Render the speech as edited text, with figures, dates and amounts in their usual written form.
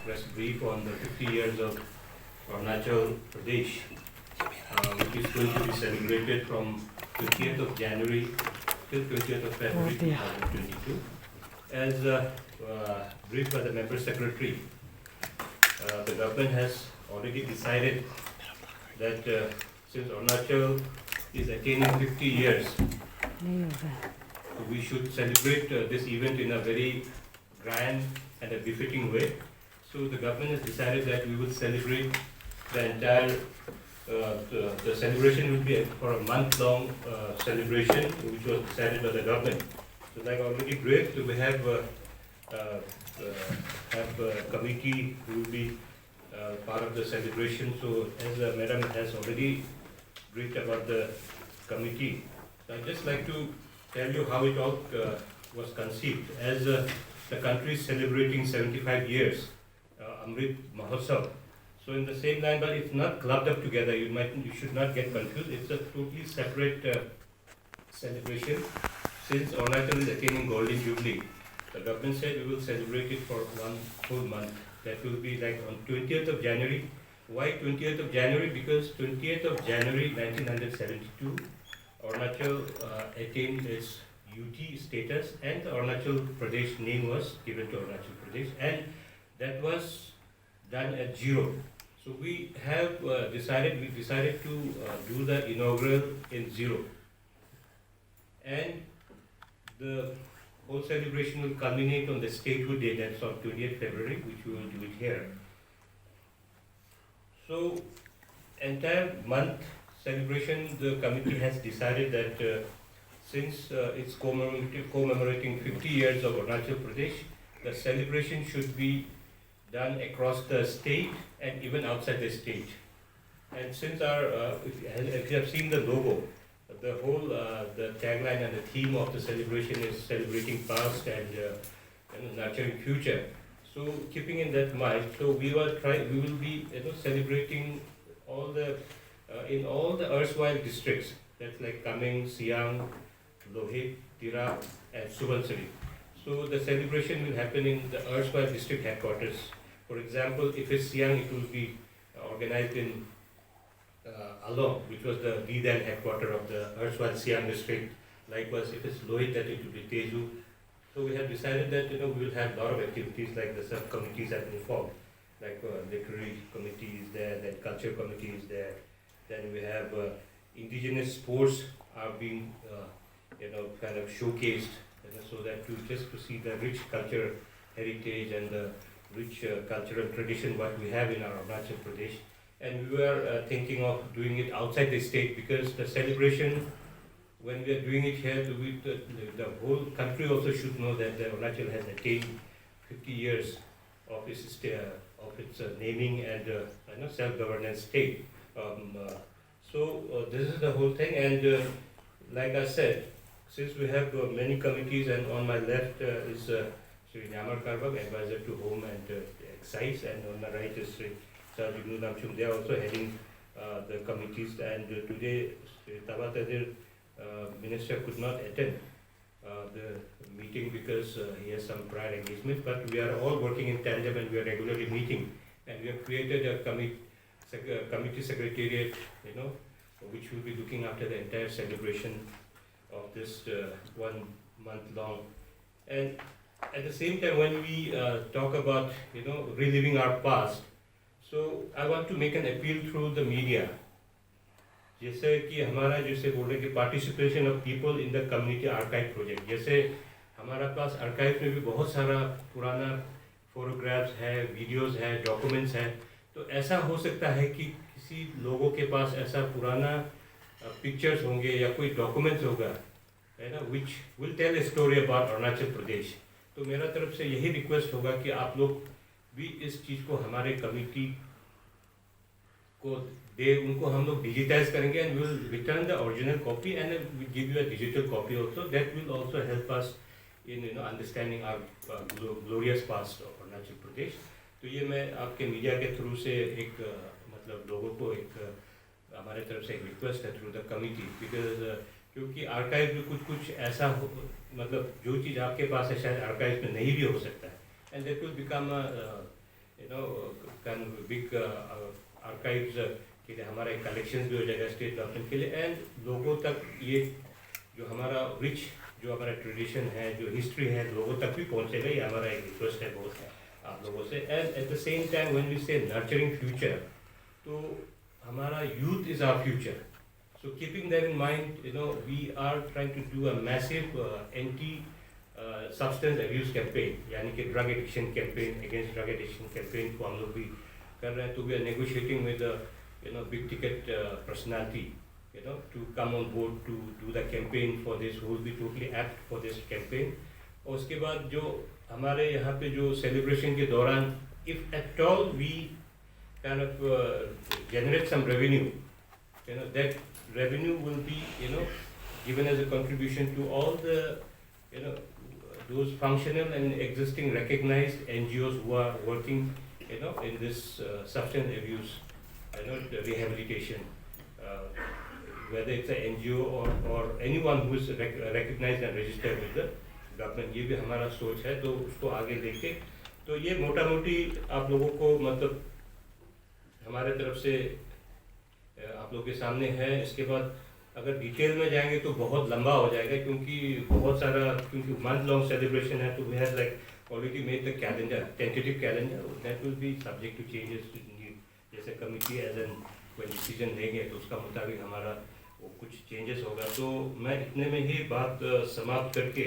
press brief on the 50 years of Arunachal Pradesh, which is going to be celebrated from 20th of January till 20th of February 2022. As briefed by the Member Secretary, the government has already decided that since Arunachal is attaining 50 years, we should celebrate this event in a very grand and a befitting way. So the government has decided that we will celebrate the entire, the celebration will be for a month-long celebration, which was decided by the government. So like already briefed, we have a committee who will be part of the celebration. So as Madam has already briefed about the committee, I'd just like to tell you how it all was conceived. As the country is celebrating 75 years, Amrit Mahotsav. So in the same line, but it's not clubbed up together. You should not get confused. It's a totally separate celebration. Since Arunachal is attaining Golden Jubilee, the government said we will celebrate it for one full month. That will be like on 20th of January. Why 20th of January? Because 20th of January 1972, Arunachal attained its UT status and the Arunachal Pradesh name was given to Arunachal Pradesh, and that was done at zero. So we have decided to do the inaugural in zero, and the whole celebration will culminate on the statehood day, that's on 20th February, which we will do it here. So entire month celebration, the committee has decided that since it's commemorating 50 years of Arunachal Pradesh, the celebration should be done across the state and even outside the state. And since if you have seen the logo, the whole the tagline and the theme of the celebration is celebrating past and nurturing future. So keeping in that mind, so we will be celebrating all the in all the erstwhile districts. That's like Kameng, Siang, Lohit, Tira, and Subansiri. So the celebration will happen in the erstwhile district headquarters. For example, if it's Siang, it will be organized in Along, which was the then headquarters of the erstwhile Siang district. Likewise, if it's Lohit, that it will be Tezu. So we have decided that we will have a lot of activities, like the sub-committees have been formed, like literary committee is there, then culture committee is there. Then we have indigenous sports are being kind of showcased, so that to see the rich culture heritage and the rich cultural tradition what we have in our Arunachal Pradesh. And we were thinking of doing it outside the state, because the celebration, when we are doing it here, the whole country also should know that the Arunachal has attained 50 years of its naming and self-governance state. So this is the whole thing, and like I said, since we have many committees, and on my left is Sri Nyamar Karbak, advisor to Home and Excise, and on my right is Sri Sir Jignu Namchum. They are also heading the committees, and today Sri Tabatadir Minister could not attend the meeting because he has some prior engagement, but we are all working in tandem and we are regularly meeting, and we have created a committee secretariat, which will be looking after the entire celebration of this 1 month long. And at the same time, when we talk about reliving our past, so I want to make an appeal through the media. जैसे कि हमारा जैसे बोल रहे कि participation of people in the community archive project, जैसे हमारा पास archive में भी बहुत सारा पुराना फोटोग्राफ्स है, वीडियोस है, डॉक्यूमेंट्स हैं, तो ऐसा हो सकता है कि किसी लोगों के पास ऐसा पुराना पिक्चर्स होंगे या कोई डॉक्यूमेंट्स होगा, है ना, which will tell a story about Arunachal Pradesh. तो मेरा तरफ से यही रिक्वेस्ट होगा कि आप लोग भी इस चीज़ को हमारे कमिटी को उनको हम लोग डिजिटाइज करेंगे, and will return the original copy and give you a digital copy also. That will also help us in understanding our glorious past of Arunachal Pradesh. तो ये मैं आपके मीडिया के थ्रू से एक मतलब लोगों को एक हमारे तरफ से एक रिक्वेस्ट है थ्रू द कमिटी, बिकॉज क्योंकि आर्काइव में कुछ ऐसा हो, मतलब जो चीज़ आपके पास है शायद आर्काइव में नहीं भी हो सकता है, and that will become kind of big archives के लिए हमारा एक कलेक्शन भी हो जाएगा स्टेट गवर्नमेंट के लिए, एंड लोगों तक ये जो हमारा रिच जो हमारा ट्रेडिशन है, जो हिस्ट्री है, लोगों तक भी पहुंचेगा। ये हमारा एक रिक्वेस्ट है बहुत आप लोगों से। And at the same time when we say nurturing future, तो हमारा youth is our future, so keeping that in mind, we are trying to do a massive anti substance abuse campaign, यानी कि drug addiction campaign, against drug addiction campaign को हम लोग भी कर रहे हैं। तो we are negotiating with big ticket personality, to come on board to do the campaign for this, who will be totally apt for this campaign। और उसके बाद जो हमारे यहाँ पे जो celebration के दौरान, if at all we kind of generate some revenue, that revenue will be given as a contribution to all the those functional and existing recognized NGOs who are working in this substance abuse the rehabilitation, whether it's an NGO or anyone who is recognized and registered with the government। ये भी हमारा सोच है, तो उसको आगे लेके, तो ये मोटा मोटी आप लोगों को मतलब हमारे तरफ से आप लोगों के सामने है। इसके बाद अगर डिटेल में जाएंगे तो बहुत लंबा हो जाएगा, क्योंकि बहुत सारा, क्योंकि मंथ लॉन्ग सेलिब्रेशन है, तो we have like already made the calendar, tentative calendar, that will be subject to changes, जैसे कमिटी एज एन कोई डिसीजन लेंगे तो उसका मुताबिक हमारा वो कुछ चेंजेस होगा। तो मैं इतने में ही बात समाप्त करके